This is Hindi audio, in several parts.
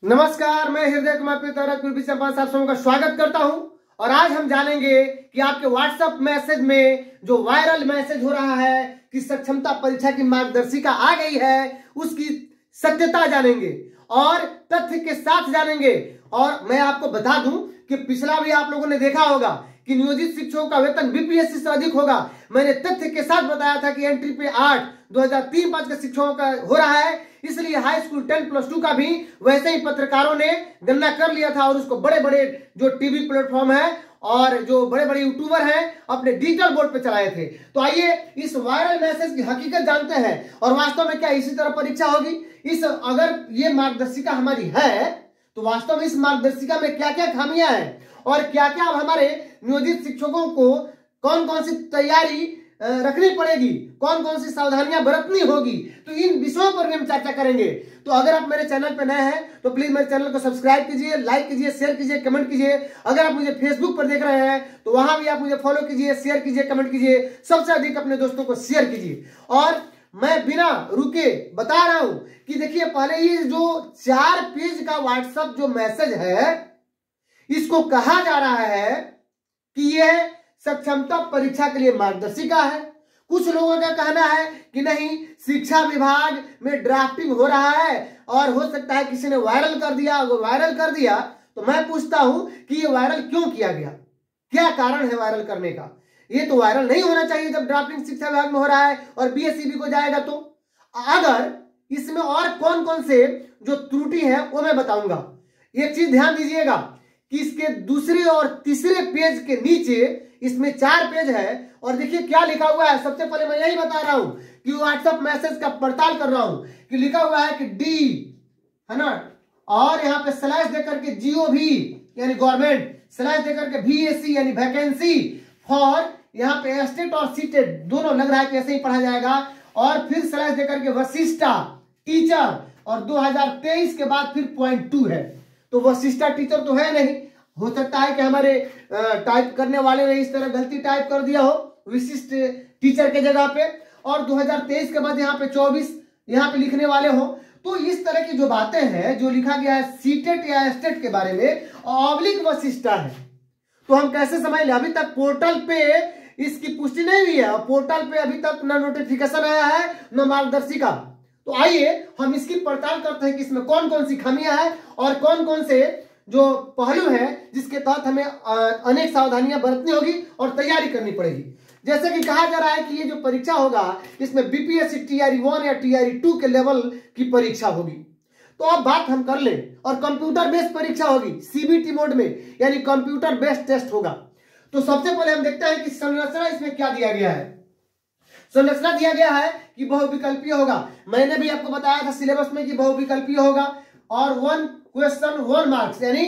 नमस्कार, मैं हृदय कुमार आप सबका स्वागत करता हूं। और आज हम जानेंगे कि आपके व्हाट्सएप मैसेज में जो वायरल मैसेज हो रहा है कि सक्षमता परीक्षा की मार्गदर्शिका आ गई है, उसकी सत्यता जानेंगे और तथ्य के साथ जानेंगे। और मैं आपको बता दूं कि पिछला भी आप लोगों ने देखा होगा कि नियोजित शिक्षकों का वेतन बीपीएससी से अधिक होगा। मैंने तथ्य के साथ बताया था कि एंट्री पे 8 2003-5 के शिक्षकों का हो रहा है, इसलिए हाई स्कूल 10+2 का भी वैसे ही पत्रकारों ने गणना कर लिया था और उसको बड़े बड़े जो टीवी प्लेटफॉर्म है और जो बड़े बड़े यूट्यूबर हैं अपने डिजिटल बोर्ड पे चलाए थे। तो आइए इस वायरल मैसेज की हकीकत जानते हैं और वास्तव में क्या इसी तरह परीक्षा होगी। इस अगर ये मार्गदर्शिका हमारी है तो वास्तव में इस मार्गदर्शिका में क्या क्या खामियां हैं और क्या क्या अब हमारे नियोजित शिक्षकों को कौन कौन सी तैयारी रखनी पड़ेगी, कौन कौन सी सावधानियां बरतनी होगी, तो इन विषयों पर भी हम चर्चा करेंगे। तो अगर आप मेरे चैनल पर नए हैं तो प्लीज मेरे चैनल को सब्सक्राइब कीजिए, लाइक कीजिए, शेयर कीजिए, कमेंट कीजिए। अगर आप मुझे फेसबुक पर देख रहे हैं तो वहां भी आप मुझे फॉलो कीजिए, शेयर कीजिए, कमेंट कीजिए, सबसे अधिक अपने दोस्तों को शेयर कीजिए। और मैं बिना रुके बता रहा हूं कि देखिए, पहले ये जो 4 पेज का व्हाट्सएप जो मैसेज है, इसको कहा जा रहा है कि यह सक्षमता परीक्षा के लिए मार्गदर्शिका है। कुछ लोगों का कहना है कि नहीं, शिक्षा विभाग में ड्राफ्टिंग हो रहा है और हो सकता है किसी ने वायरल कर दिया। अगर वायरल कर दिया तो मैं पूछता हूं कि ये वायरल क्यों किया गया, क्या कारण है वायरल करने का। ये तो वायरल नहीं होना चाहिए जब ड्राफ्टिंग शिक्षा विभाग में हो रहा है और बीएसईबी को जाएगा। तो अगर इसमें और कौन कौन से जो त्रुटि है वो मैं बताऊंगा। एक चीज ध्यान दीजिएगा कि इसके दूसरे और तीसरे पेज के नीचे इसमें 4 पेज है और देखिए क्या लिखा हुआ है। सबसे पहले मैं यही बता रहा हूं कि व्हाट्सएप मैसेज का पड़ताल कर रहा हूं कि लिखा हुआ है कि डी है ना, और यहां पे स्लैश देकर के जीओवी यानी गवर्नमेंट, स्लैश देकर के VAC यानी वैकेंसी फॉर, यहाँ पे स्टेट और सीटेट दोनों लग रहा है कि ऐसे ही पढ़ा जाएगा, और फिर स्लैश देकर के वशिष्ठा टीचर और 2023 के बाद फिर .2 है। तो वशिष्ठा टीचर तो है नहीं, हो सकता है कि हमारे टाइप करने वाले ने इस तरह गलती टाइप कर दिया हो विशिष्ट टीचर के जगह पे, और 2023 के बाद यहाँ पे 24 यहाँ पे लिखने वाले हो। तो इस तरह की जो बातें हैं जो लिखा गया है सीटेट या स्टेट के बारे में ऑब्लिक वशिष्ठा है, तो हम कैसे समझ लें। अभी तक पोर्टल पे इसकी पुष्टि नहीं हुई है, पोर्टल पे अभी तक न नोटिफिकेशन आया है न मार्गदर्शिका। तो आइए हम इसकी पड़ताल करते हैं कि इसमें कौन कौन सी खामियां हैं और कौन कौन से जो पहलू है जिसके तहत हमें अनेक सावधानियां बरतनी होगी और तैयारी करनी पड़ेगी। जैसे कि कहा जा रहा है कि ये जो परीक्षा होगा इसमें बीपीएससी TRE 1 या TRE 2 के लेवल की परीक्षा होगी। तो अब बात हम कर लें, और कंप्यूटर बेस्ड परीक्षा होगी CBT मोड में, यानी कंप्यूटर बेस्ड टेस्ट होगा। तो सबसे पहले हम देखते हैं कि संरचना इसमें क्या दिया गया है। संरचना दिया गया है कि बहुविकल्पीय होगा। मैंने भी आपको बताया था सिलेबस में कि बहुविकल्पीय होगा और 1 क्वेश्चन 1 मार्क्स, यानी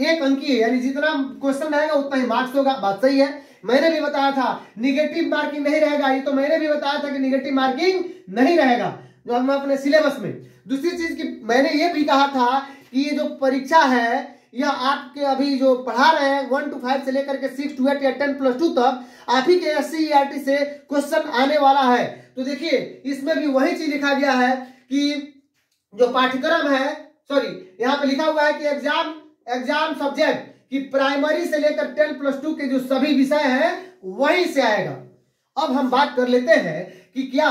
1 अंकीय, यानी जितना क्वेश्चन रहेगा उतना ही मार्क्स होगा। बात सही है। मैंने भी बताया था निगेटिव मार्किंग नहीं रहेगा, ये तो मैंने भी बताया था कि निगेटिव मार्किंग नहीं रहेगा जो हम अपने सिलेबस में। दूसरी चीज की मैंने ये भी कहा था कि ये जो परीक्षा है यह आपके अभी जो पढ़ा रहे हैं 1 to 5 से लेकर के 6 to 8 या 10+2 तक आप ही के SCERT से क्वेश्चन आने वाला है। तो देखिए इसमें भी वही चीज लिखा गया है कि जो पाठ्यक्रम है, यहाँ पे लिखा हुआ है कि एग्जाम सब्जेक्ट कि प्राइमरी से लेकर 10+2 के जो सभी विषय हैं वहीं से आएगा। अब हम बात कर लेते हैं कि क्या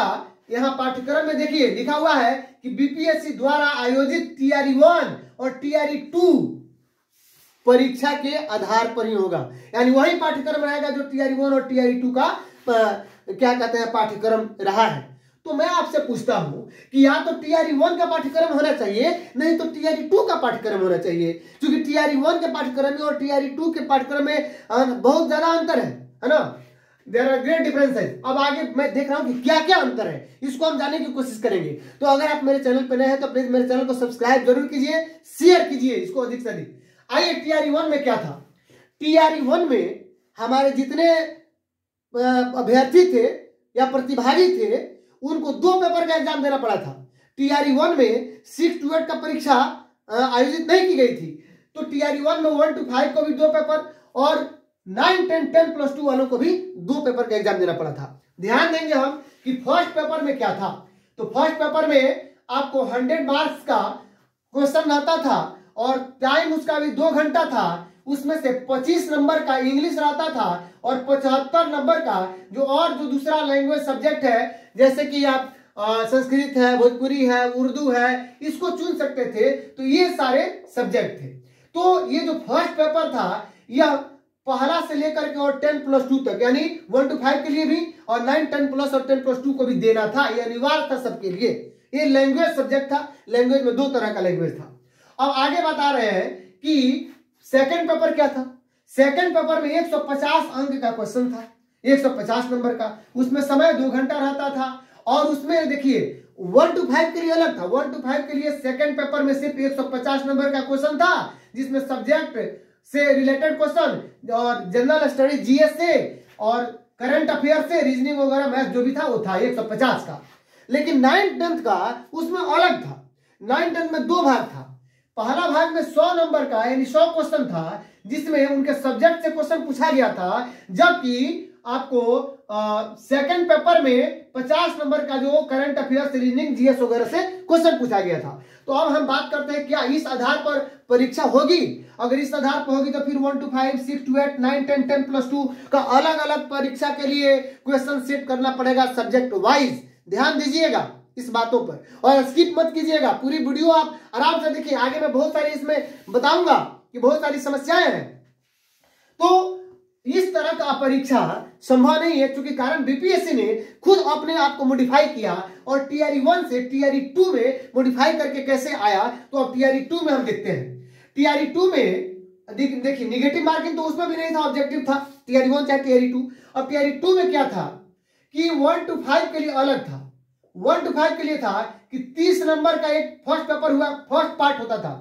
यहाँ पाठ्यक्रम में देखिए लिखा हुआ है कि बीपीएससी द्वारा आयोजित TRE 1 और TRE 2 परीक्षा के आधार पर ही होगा, यानी वही पाठ्यक्रम रहेगा जो TRE 1 और TRE 2 का क्या कहते हैं पाठ्यक्रम रहा है। तो मैं आपसे पूछता हूं कि या तो TRE 1 का पाठ्यक्रम होना चाहिए, नहीं तो TRE 2 का पाठ्यक्रम होना चाहिए, क्योंकि TRE 1 के पाठ्यक्रम में और TRE 2 के पाठ्यक्रम में बहुत ज्यादा अंतर है ना। There are great differences. अब आगे मैं देख रहा हूं कि क्या क्या अंतर है, इसको हम जानने की कोशिश करेंगे। तो अगर आप मेरे चैनल पर नए हैं तो प्लीज मेरे चैनल को सब्सक्राइब जरूर कीजिए, शेयर कीजिए इसको अधिक से अधिक। आइए TRE 1 में क्या था। TRE 1 में हमारे जितने अभ्यर्थी थे या प्रतिभागी थे उनको 2 पेपर का एग्जाम देना पड़ा था। TRE 1 में 6 to 8 का परीक्षा आयोजित नहीं की गई थी, तो TRE 1 में 1 to 5 को भी 2 पेपर और 9, 10, 10+2 वालों को भी 2 पेपर का एग्जाम देना पड़ा था। ध्यान देंगे हम कि फर्स्ट पेपर में क्या था। तो फर्स्ट पेपर में आपको 100 मार्क्स का क्वेश्चन रहता था और टाइम उसका भी 2 घंटा था। उसमें से 25 नंबर का इंग्लिश रहता था और 75 नंबर का जो दूसरा लैंग्वेज सब्जेक्ट है, जैसे कि आप संस्कृत है, भोजपुरी है, उर्दू है, इसको चुन सकते थे। तो ये सारे सब्जेक्ट थे। तो ये जो फर्स्ट पेपर था यह पहला से लेकर के और 10+2 तक, यानी 1 to 5 के लिए भी और 9, 10+ और 10+2 को भी देना था। यह अनिवार्य था सबके लिए। ये लैंग्वेज सब्जेक्ट था। लैंग्वेज में 2 तरह का लैंग्वेज था। अब आगे बता रहे हैं कि सेकंड पेपर क्या था। सेकंड पेपर में 150 अंक का क्वेश्चन था, 150 नंबर का। उसमें समय 2 घंटा रहता था और उसमें देखिए 1 to 5 के लिए अलग था। 1 to 5 के लिए सेकंड पेपर में सिर्फ 150 नंबर का क्वेश्चन था, जिसमें सब्जेक्ट से रिलेटेड क्वेश्चन और जनरल स्टडी जीएस से और करंट अफेयर से, रीजनिंग वगैरह मैथ जो भी था वो था 150 का। लेकिन 9th 10th का उसमें अलग था। 9th 10th में 2 भाग था। पहला भाग में 100 नंबर का यानी 100 क्वेश्चन था, जिसमें उनके सब्जेक्ट से क्वेश्चन पूछा गया था, जबकि आपको सेकंड पेपर में 50 नंबर का जो करंट अफेयर्स, रीजनिंग, जीएस वगैरह से क्वेश्चन पूछा गया था। तो अब हम बात करते हैं क्या इस आधार पर परीक्षा होगी। अगर इस आधार पर होगी तो फिर 1 to 5, 6 to 8, 9, 10, 10+2 का अलग अलग परीक्षा के लिए क्वेश्चन सेट करना पड़ेगा सब्जेक्ट वाइज। ध्यान दीजिएगा इस बातों पर और स्किप मत कीजिएगा। पूरी वीडियो आप आराम से देखिए। आगे मैं बहुत सारी इसमें बताऊंगा कि बहुत सारी समस्याएं हैं। तो इस तरह का परीक्षा संभव नहीं है, क्योंकि कारण बीपीएससी ने खुद अपने आप को मॉडिफाई किया और टीआरई 1 से टीआरई 2 में मॉडिफाई करके कैसे आया। तो अब टीआरई 2 में हम देखते हैं। टीआरई 2 में देखिए निगेटिव मार्किंग तो उसमें भी नहीं था, ऑब्जेक्टिव था, टीआरई 1 चाहे टीआरई 2। अब टीआरई 2 में क्या था कि 1 to 5 के लिए अलग था। 1 to 5 के लिए था कि 30 नंबर का एक फर्स्ट पेपर हुआ, फर्स्ट पार्ट होता था,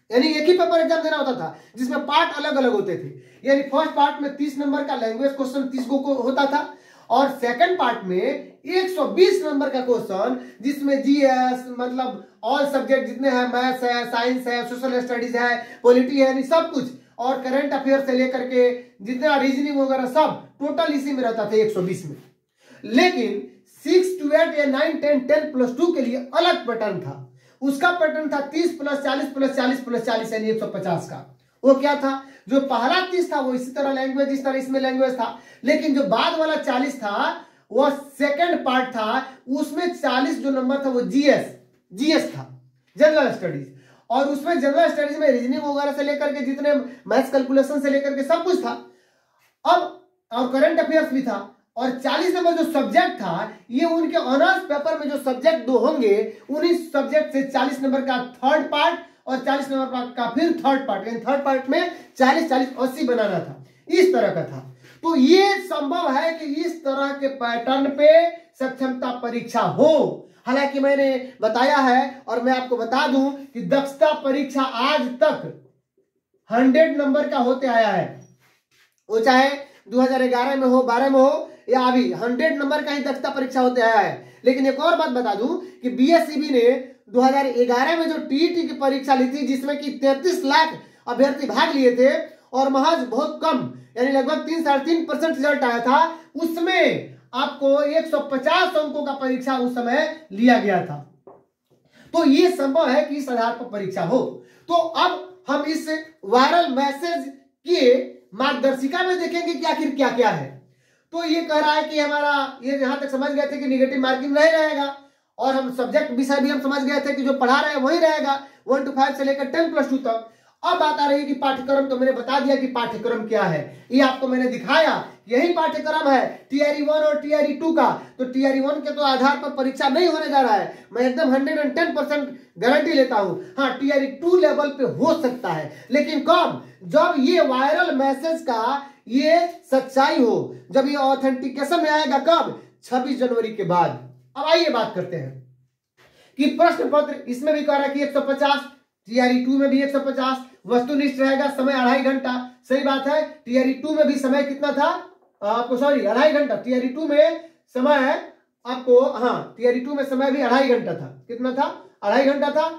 यानी एक ही पेपर एग्जाम देना होता था जिसमें पार्ट अलग अलग होते थे। यानी फर्स्ट पार्ट में 30 नंबर का लैंग्वेज क्वेश्चन 30 को होता था और सेकंड पार्ट में 120 नंबर का क्वेश्चन, जिसमें जीएस मतलब ऑल सब्जेक्ट जितने हैं, मैथ्स है, साइंस है, सोशल स्टडीज है, पॉलिटी है, यानी सब कुछ, और करंट अफेयर से लेकर के जितना रीजनिंग वगैरह सब टोटल इसी में रहता था 120 में। लेकिन 6 to 8 या 9, 10, 10+2 के लिए अलग पैटर्न था। उसका पैटर्न था 30+40+40+40 यानी 150 का। वो क्या था, जो पहला 30 था वो इसी तरह लैंग्वेज, इस तरह इसमें लैंग्वेज था। लेकिन जो बाद वाला 40 था वो सेकंड पार्ट था। उसमें 40 जो नंबर था वो जीएस था, जनरल स्टडीज। और उसमें जनरल स्टडीज में रीजनिंग वगैरह से लेकर के जितने मैथ्स कैलकुलेशन से लेकर के सब कुछ था। अब और करंट अफेयर्स भी था। और 40 नंबर जो सब्जेक्ट था ये उनके ऑनर्स पेपर में जो सब्जेक्ट 2 होंगे उन्हीं सब्जेक्ट से 40 नंबर का थर्ड पार्ट और 40 नंबर का फिर थर्ड पार्ट, यानी थर्ड पार्ट में 40-40-80 बनाना था। इस तरह का था। तो ये संभव है कि इस तरह के पैटर्न पे सक्षमता परीक्षा हो। हालांकि मैंने बताया है और मैं आपको बता दूं कि दक्षता परीक्षा आज तक 100 नंबर का होते आया है। वो चाहे 2011 में हो, 12 में हो, या अभी 100 नंबर का ही दक्षता परीक्षा होते आया है। लेकिन एक और बात बता दूं कि बीएसईबी ने 2011 में जो टीईटी की परीक्षा ली थी, जिसमें कि 33 लाख अभ्यर्थी भाग लिए थे और महज बहुत कम यानी लगभग 3-3.5% रिजल्ट आया था, उसमें आपको 150 अंकों का परीक्षा उस समय लिया गया था। तो ये संभव है कि इस आधार पर परीक्षा हो। तो अब हम इस वायरल मैसेज के मार्गदर्शिका में देखेंगे कि आखिर क्या क्या है। तो ये कह रहा है कि हमारा ये यहां तक समझ गए थे कि निगेटिव मार्किंग नहीं रहेगा और हम सब्जेक्ट विषय भी हम समझ गए थे कि जो पढ़ा रहे हैं वही रहेगा 1 to 5 से लेकर 10+2 तक। अब बात आ रही है कि पाठ्यक्रम, तो मैंने बता दिया कि पाठ्यक्रम क्या है, ये आपको मैंने दिखाया। यही पाठ्यक्रम है टीआरई 1 और टीआरई 2 का। तो टीआरई 1 के तो आधार पर परीक्षा नहीं होने जा रहा है, मैं एकदम 110% गारंटी लेता हूं। हाँ, टीआरई 2 लेवल पे हो सकता है, लेकिन कब, जब ये वायरल मैसेज का ये सच्चाई हो, जब ये ऑथेंटिकेशन में आएगा। कब, 26 जनवरी के बाद। अब आइए बात करते हैं कि प्रश्न पत्र इसमें भी कह रहा है कि 150, टीआरई 2 में भी 150, वस्तुनिष्ठ रहेगा, समय 2.5 घंटा। सही बात है, टीआरई 2 में भी समय कितना था आपको, सॉरी 2.5 घंटा। टीआरई 2 में समय आपको, हाँ टीआरई 2 में समय भी 2.5 घंटा था। कितना था, 2.5 घंटा था।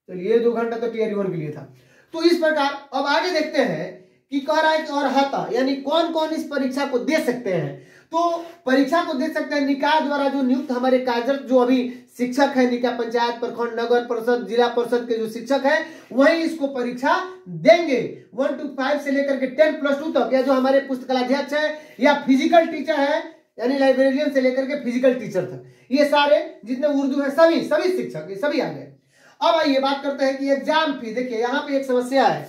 चलिए 2 घंटा तो टीआरई 1 के लिए था। तो इस प्रकार अब आगे देखते हैं कि कह रहा है कि और हाथा यानी कौन कौन इस परीक्षा को दे सकते हैं। तो परीक्षा को दे सकते हैं निकाय द्वारा जो नियुक्त हमारे कार्यरत जो अभी शिक्षक है, निकाय, पंचायत, प्रखंड, नगर परिषद, जिला परिषद के जो शिक्षक है वही इसको परीक्षा देंगे। 1 to 5 से लेकर के 10+2 तक, या जो हमारे पुस्तकालयाध्यक्ष है या फिजिकल टीचर है यानी लाइब्रेरियन से लेकर के फिजिकल टीचर तक, ये सारे जितने उर्दू है सभी शिक्षक ये सभी आ गए। अब आइए बात करते हैं कि एग्जाम फी। देखिए यहाँ पे एक समस्या है,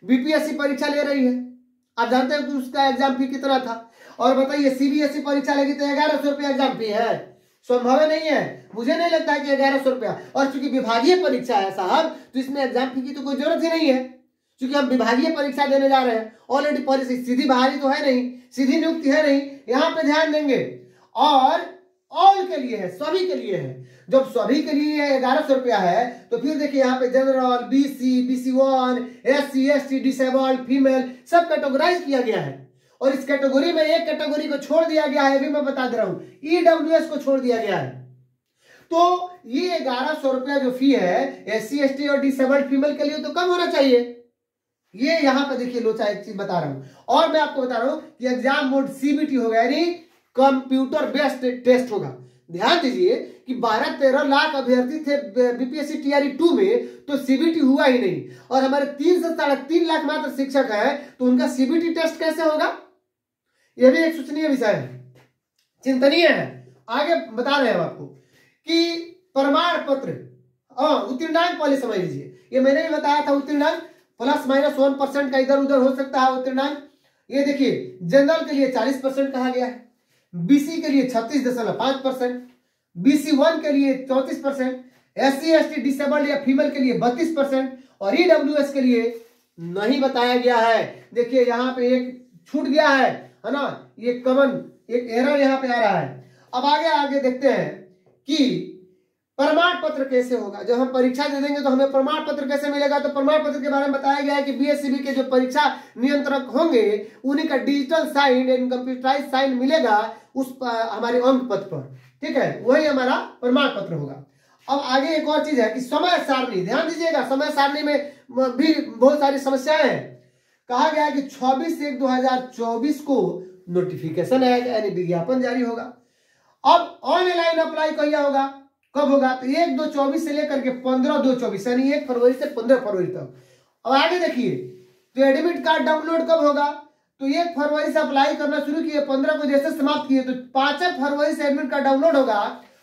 बीपीएससी परीक्षा ले रही है, आप जानते हैं कि उसका एग्जाम फी कितना था। और बताइए सीबीएसई परीक्षा लेगी तो 1100 रुपया एग्जाम फी है, संभव नहीं है, मुझे नहीं लगता है कि 1100 रुपया। और चूंकि विभागीय परीक्षा है साहब तो इसमें एग्जाम फी की तो कोई जरूरत ही नहीं है, क्योंकि हम विभागीय परीक्षा देने जा रहे हैं। ऑलरेडी पॉलिसी सीधी बहाली तो है नहीं, सीधी नियुक्ति है नहीं, यहाँ पे ध्यान देंगे। और ऑल के लिए है, सभी के लिए है। जब सभी के लिए 1100 रुपया है तो फिर देखिए यहाँ पे general, BC, BC1, SC, ST, disabled, female सब कैटेगराइज किया गया है। और इस कैटेगरी में एक कैटेगरी को छोड़ दिया गया है, अभी मैं बता दे रहा हूं, EWS को छोड़ दिया गया है। तो ये 1100 रुपया जो फी है SC, ST और डिसेबल्ड फीमेल के लिए तो कम होना चाहिए। ये यहाँ पे देखिए लोचा एक चीज बता रहा हूं, और मैं आपको बता रहा हूं कि एग्जाम मोड CBT होगा, यानी कंप्यूटर बेस्ड टेस्ट होगा। ध्यान दीजिए कि 12-13 लाख अभ्यर्थी थे बीपीएससी TRE 2 में, तो CBT हुआ ही नहीं। और हमारे 3 से 3.5 लाख मात्र शिक्षक है, तो उनका CBT टेस्ट कैसे होगा? यह भी एक सोचनीय विषय है, चिंतनीय है। आगे बता रहे हैं आपको कि प्रमाण पत्र उत्तीर्णांक पहले समझ लीजिए। ये मैंने भी बताया था, उत्तीर्णांक ±1% का इधर उधर हो सकता है उत्तीर्णांक। ये देखिए जनरल के लिए 40% कहा गया है, BC के लिए 36.5%, BC1 के लिए 34%, SC, ST, डिसेबल्ड या फीमेल के लिए 32% और EWS के लिए नहीं बताया गया है। देखिए यहाँ पे एक छूट गया है ना, ये कमन एक एरर यहाँ पे आ रहा है। अब आगे देखते हैं कि प्रमाण पत्र कैसे होगा। जब हम परीक्षा दे देंगे तो हमें प्रमाण पत्र कैसे मिलेगा, तो प्रमाण पत्र के बारे में बताया गया है कि BSCB के जो परीक्षा नियंत्रक होंगे उन्हीं का digital sign and computerise sign मिलेगा उस हमारे अंक पत्र पर, ठीक है, वही हमारा प्रमाण पत्र होगा। अब आगे एक और चीज है कि समय सारणी, ध्यान दीजिएगा, समय सारणी में भी बहुत सारी समस्याएं हैं। कहा गया है कि 26/1/2024 को नोटिफिकेशन आएगा, यानी विज्ञापन जारी होगा। अब ऑनलाइन अप्लाई कहिया होगा, कब होगा, तो 1/2/24 से लेकर के 15/2/24 यानी 1 फरवरी से 15 फरवरी तक। अब आगे देखिए तो एडमिट कार्ड डाउनलोड कब होगा, तो 1 फरवरी से अप्लाई करना शुरू किए, 15 को जैसे समाप्त किए तो 5 फरवरी से एडमिट कार्ड डाउनलोड होगा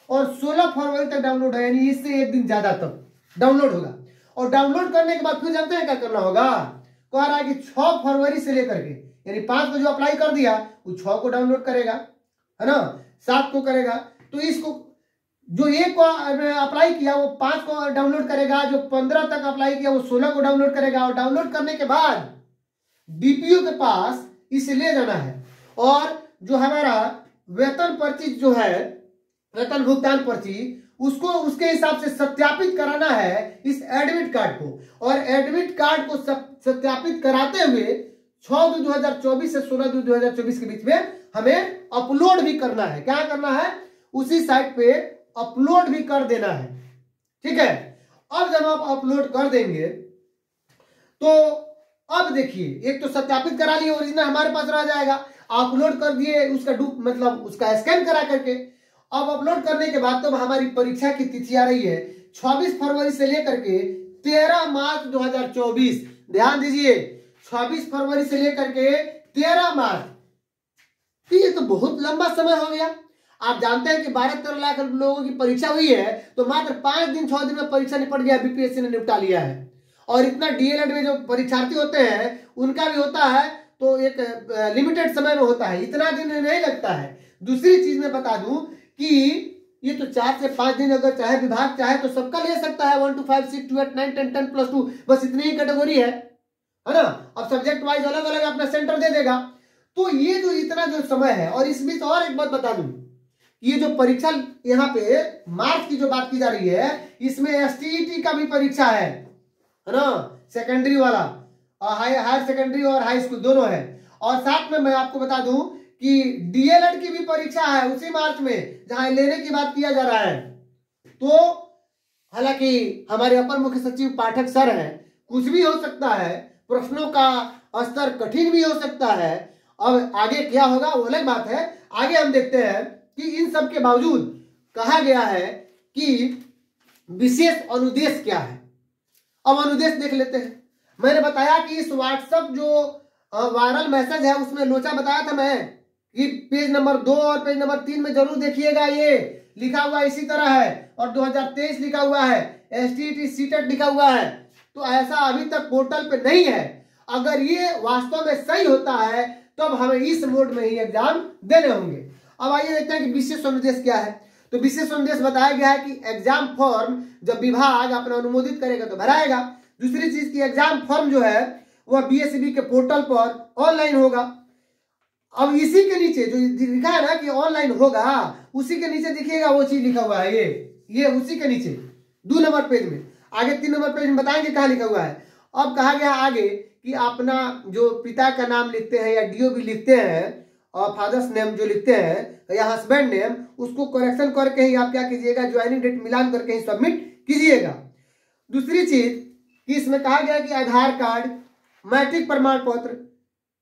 और 16 फरवरी तक डाउनलोड है, यानी इससे एक दिन ज्यादा तक डाउनलोड होगा। और डाउनलोड करने के बाद फिर जानते हैं क्या करना होगा, कह रहा है कि 6 फरवरी से लेकर के, यानी 5 को जो अप्लाई कर दिया वो 6 को डाउनलोड करेगा, है ना, 7 को करेगा। तो इसको जो 1 को अप्लाई किया वो 5 को डाउनलोड करेगा, जो 15 तक अप्लाई किया वो 16 को डाउनलोड करेगा। और डाउनलोड करने के बाद डीपीओ के पास इसे ले जाना है और जो हमारा वेतन पर्ची जो है, वेतन भुगतान पर्ची, उसको उसके हिसाब से सत्यापित कराना है इस एडमिट कार्ड को। और एडमिट कार्ड को सत्यापित कराते हुए 6/2/2024 से 16/2/2024 के बीच में हमें अपलोड भी करना है। क्या करना है, उसी साइट पे अपलोड भी कर देना है, ठीक है। अब जब आप अपलोड कर देंगे तो अब देखिए, एक तो सत्यापित करा लिए, ओरिजिनल हमारे पास रह जाएगा, अपलोड कर दिए उसका मतलब उसका स्कैन करा करके। अब अपलोड करने के बाद तो हमारी परीक्षा की तिथि आ रही है 26 फरवरी से लेकर के 13 मार्च 2024। ध्यान दीजिए, 26 फरवरी से लेकर के 13 मार्च, तो ये तो बहुत लंबा समय हो गया। आप जानते हैं कि 12-13 लाख लोगों की परीक्षा हुई है, तो मात्र 5 दिन 6 दिन में परीक्षा निपट गया, बीपीएससी ने निपटा लिया है। और इतना डीएलएड में जो परीक्षार्थी होते हैं उनका भी होता है तो एक लिमिटेड समय में होता है, इतना दिन नहीं लगता है। दूसरी चीज मैं बता दूं कि ये तो 4 से 5 दिन अगर चाहे विभाग चाहे तो सबका ले सकता है, 1 to 5 6 to 8 9 10 10+2, बस इतनी ही कैटेगरी है ना। अब सब्जेक्ट वाइज अलग अलग अपना सेंटर दे देगा। तो ये जो इतना जो समय है, और इस बीच और एक बात बता दूं, ये जो परीक्षा यहाँ पे मार्च की जो बात की जा रही है, इसमें STET का भी परीक्षा है ना, सेकेंडरी वाला, हायर सेकेंडरी और हाई स्कूल दोनों है। और साथ में मैं आपको बता दूं कि डीएलएड की भी परीक्षा है उसी मार्च में, जहां लेने की बात किया जा रहा है। तो हालांकि हमारे अपर मुख्य सचिव पाठक सर हैं, कुछ भी हो सकता है, प्रश्नों का स्तर कठिन भी हो सकता है अब आगे क्या होगा वो अलग बात है। आगे हम देखते हैं कि इन सब के बावजूद कहा गया है कि विशेष अनुदेश क्या है। अब अनुदेश देख लेते हैं। मैंने बताया कि इस व्हाट्सएप जो वायरल मैसेज है उसमें लोचा बताया था मैं कि पेज नंबर 2 और पेज नंबर 3 में जरूर देखिएगा, ये लिखा हुआ इसी तरह है और 2023 लिखा हुआ है, STT सीटेट लिखा हुआ है। तो ऐसा अभी तक पोर्टल पे नहीं है। अगर ये वास्तव में सही होता है तब हमें इस मोड में ही एग्जाम देने होंगे। अब आइए देखते हैं कि विशेष अनुदेश क्या है। तो विशेष अनुदेश बताया गया है कि एग्जाम फॉर्म जब विभाग अपना अनुमोदित करेगा तो भराएगा। दूसरी चीज की एग्जाम फॉर्म जो है वह BSEB के पोर्टल पर ऑनलाइन होगा। अब इसी के नीचे जो लिखा है ना कि ऑनलाइन होगा, उसी के नीचे देखिएगा वो चीज लिखा हुआ है, ये उसी के नीचे 2 नंबर पेज में। आगे 3 नंबर पेज में बताएंगे कहाँ लिखा हुआ है। अब कहा गया आगे कि अपना जो पिता का नाम लिखते हैं या DOB लिखते हैं और फादर्स नेम जो लिखते हैं या हस्बैंड नेम, उसको करेक्शन करके ही आप क्या कीजिएगा, ज्वाइनिंग डेट मिलान करके ही सबमिट कीजिएगा। दूसरी चीज कि इसमें कहा गया कि आधार कार्ड, मैट्रिक प्रमाण पत्र,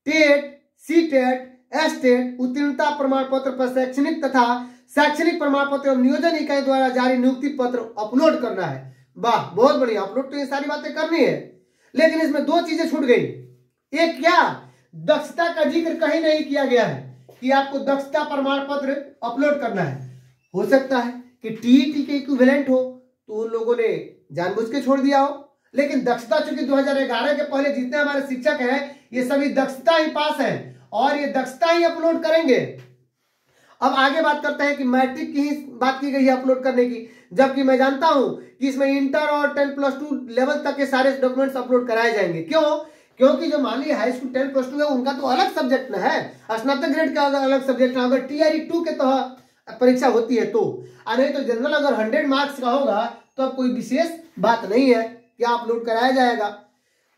टेट, सीटेट, एस्टेट, उत्तीर्णता प्रमाण पत्र पर शैक्षणिक तथा शैक्षणिक प्रमाण पत्र एवं नियोजन इकाई द्वारा जारी नियुक्ति पत्र अपलोड करना है। वाह, बहुत बढ़िया, अपलोड तो ये सारी बातें करनी है। लेकिन इसमें 2 चीजें छूट गई। एक क्या, दक्षता का जिक्र कहीं नहीं किया गया है कि आपको दक्षता प्रमाण पत्र अपलोड करना है। हो सकता है कि TET के इक्विवेलेंट हो तो उन लोगों ने जानबूझ के छोड़ दिया हो, लेकिन दक्षता चूंकि 2011 के पहले जितने हमारे शिक्षक हैं ये सभी दक्षता ही पास हैं और ये दक्षता ही अपलोड करेंगे। अब आगे बात करते हैं कि मैट्रिक की ही बात की गई है अपलोड करने की, जबकि मैं जानता हूं कि इसमें इंटर और 10+2 लेवल तक के सारे डॉक्यूमेंट्स अपलोड कराए जाएंगे। क्यों? क्योंकि जो मान लीजिए हाई स्कूल 10+2 है उनका तो अलग सब्जेक्ट ना है, स्नातक ग्रेड का अलग सब्जेक्ट है। अगर TRE 2 के तहत परीक्षा होती है तो, नहीं तो जनरल अगर 100 मार्क्स का होगा तो अब कोई विशेष बात नहीं है कि अपलोड कराया जाएगा।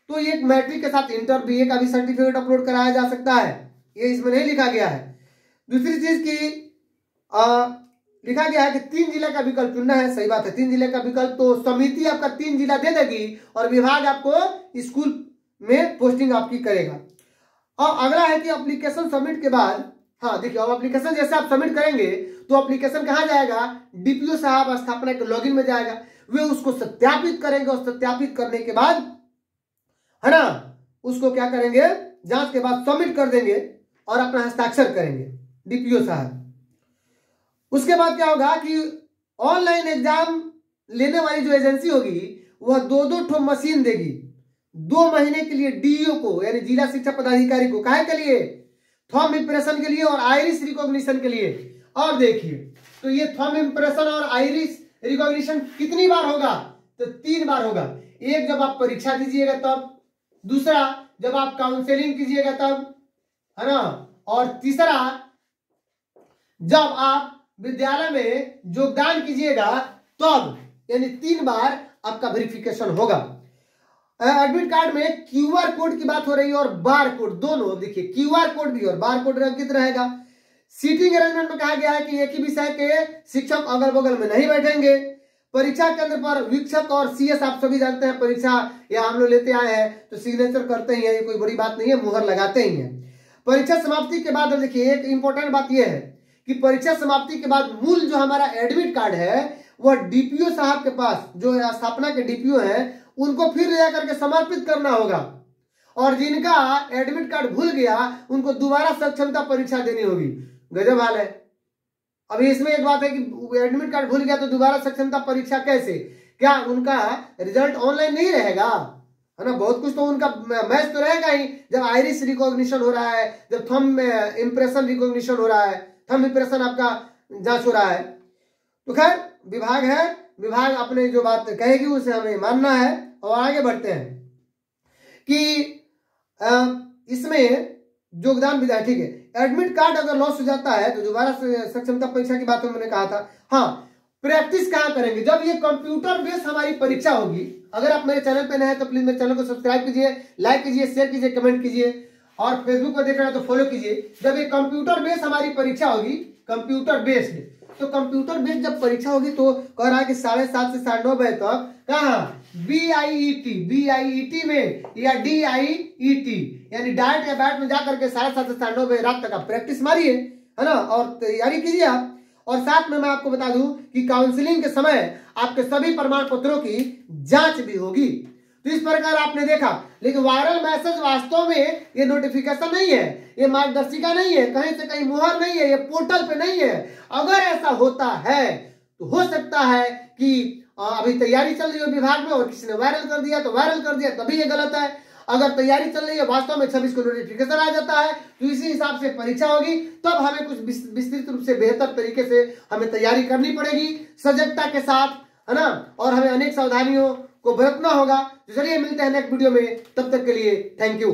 तो ये मैट्रिक के साथ इंटर BA का भी सर्टिफिकेट अपलोड कराया जा सकता है, ये इसमें नहीं लिखा गया है। दूसरी चीज की लिखा गया है कि 3 जिला का विकल्प चुनना है। सही बात है, 3 जिले का विकल्प तो समिति आपका 3 जिला दे देगी और विभाग आपको स्कूल में पोस्टिंग आपकी करेगा। और अगला है कि एप्लीकेशन सबमिट के बाद, हाँ देखिए, अब एप्लीकेशन जैसे आप सबमिट करेंगे तो एप्लीकेशन कहाँ जाएगा, DPO साहब स्थापना के लॉगिन में जाएगा। वे उसको सत्यापित करेंगे और सत्यापित करने के बाद है ना उसको क्या करेंगे, जांच के बाद सबमिट कर देंगे और अपना हस्ताक्षर करेंगे DPO साहब। उसके बाद क्या होगा कि ऑनलाइन एग्जाम लेने वाली जो एजेंसी होगी वह 2-2 ठो मशीन देगी 2 महीने के लिए DEO को, यानी जिला शिक्षा पदाधिकारी को। काहे के लिए? थंब इंप्रेशन के लिए और आइरिस रिकॉग्निशन के लिए। और देखिए, तो ये थंब इंप्रेशन और आइरिस रिकॉग्निशन कितनी बार होगा, तो 3 बार होगा। एक जब आप परीक्षा दीजिएगा तब, दूसरा जब आप काउंसलिंग कीजिएगा तब, है ना, और तीसरा जब आप विद्यालय में योगदान कीजिएगा तब, यानी 3 बार आपका वेरिफिकेशन होगा। एडमिट कार्ड में QR कोड की बात हो रही है और बार कोड, दोनों देखिए, QR कोड भी और बार कोड अंकित रहेगा। सीटिंग अरेंजमेंट में कहा गया है कि एक ही विषय के शिक्षक अगल बगल में नहीं बैठेंगे। परीक्षा केंद्र पर वीक्षक और CS, आप सभी जानते हैं परीक्षा या हम लोग लेते आए हैं तो सिग्नेचर करते ही है, ये कोई बड़ी बात नहीं है, मुहर लगाते ही है। परीक्षा समाप्ति के बाद देखिए एक इंपॉर्टेंट बात यह है कि परीक्षा समाप्ति के बाद मूल जो हमारा एडमिट कार्ड है वह DPO साहब के पास, जो स्थापना के DPO हैं, उनको फिर ले जाकर के समर्पित करना होगा। और जिनका एडमिट कार्ड भूल गया उनको दोबारा सक्षमता परीक्षा देनी होगी। गजब हाल है। अभी इसमें एक बात है कि एडमिट कार्ड भूल गया तो दोबारा सक्षमता परीक्षा कैसे, क्या उनका रिजल्ट ऑनलाइन नहीं रहेगा, है ना? बहुत कुछ तो उनका मैच तो रहेगा ही। जब आइरिस रिकॉग्निशन हो रहा है, जब थंब इंप्रेशन रिकॉग्निशन हो रहा है, थंब इंप्रेशन आपका जांच हो रहा है, तो खैर विभाग है, विभाग अपने जो बात कहेगी उसे हमें मानना है। और आगे बढ़ते हैं कि इसमें योगदान विधायक, ठीक है। एडमिट कार्ड अगर लॉस हो जाता है तो दोबारा सक्षमता परीक्षा की बात मैंने कहा था। हाँ, प्रैक्टिस कहाँ करेंगे, जब ये कंप्यूटर बेस्ड हमारी परीक्षा होगी। अगर आप मेरे चैनल पे नए हैं तो प्लीज मेरे चैनल को सब्सक्राइब कीजिए, लाइक कीजिए, शेयर कीजिए, कमेंट कीजिए और फेसबुक पर देख रहे हैं तो फॉलो कीजिए। जब ये कंप्यूटर बेस्ड हमारी परीक्षा होगी, कंप्यूटर बेस्ड, तो कंप्यूटर बेस्ड जब परीक्षा होगी तो कह रहा है कि 7:30 से 9:30 बजे तक कहाँ BIET में या DIET यानी डाइट या बैट में जाकर के 7:30 से 9:30 बजे रात तक आप प्रैक्टिस मारिए, है ना, और तैयारी कीजिए आप। और साथ में मैं आपको बता दूं कि काउंसलिंग के समय आपके सभी प्रमाण पत्रों की जांच भी होगी। तो इस प्रकार आपने देखा, लेकिन वायरल मैसेज वास्तव में ये नोटिफिकेशन नहीं है, ये मार्गदर्शिका नहीं है, कहीं से कहीं मुहर नहीं है, ये पोर्टल पे नहीं है। अगर ऐसा होता है तो हो सकता है कि अभी तैयारी चल रही हो विभाग में और किसी ने वायरल कर दिया तो वायरल कर दिया, तभी ये गलत है। अगर तैयारी चल रही है वास्तव में 26 को नोटिफिकेशन आ जाता है तो इसी हिसाब से परीक्षा होगी, तब हमें कुछ विस्तृत रूप से बेहतर तरीके से हमें तैयारी करनी पड़ेगी सजगता के साथ, है ना, और हमें अनेक सावधानियों को बरतना होगा। तो चलिए मिलते हैं नेक्स्ट वीडियो में, तब तक के लिए थैंक यू।